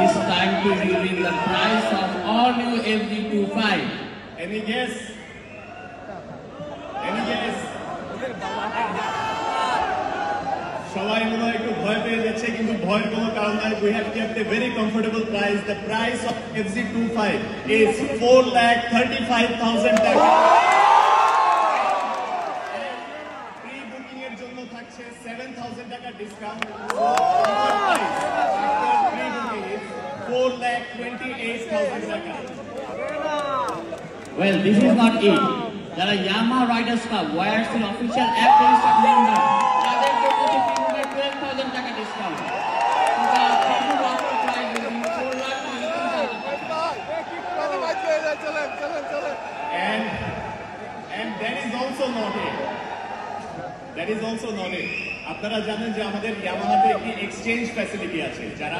It's time to reveal the price of all new FZ25. Any guess? Any guess? সবাই মনে হয় একটু ভয় পেয়ে যাচ্ছে, কিন্তু ভয়ের কোনো কারণ নাই। We have kept a very comfortable price. The price of FZ25 is 4,35,000 টাকা। Pre-booking এর জন্য থাকছে 7,000 টাকা ডিসকাউন্ট। Pre-booking is 4,28,000 টাকা। Well, this is not it. যারা Yamaha Riders Club Wires এর official app registered member, তাদের জন্য দিচ্ছে 12,000 টাকা discount. The total offer price will be 4,20,000 And that is also not it. That is also not it. আপনারা জানেন যে আমাদের Yamaha তে একটি এক্সচেঞ্জ ফ্যাসিলিটি আছে, যারা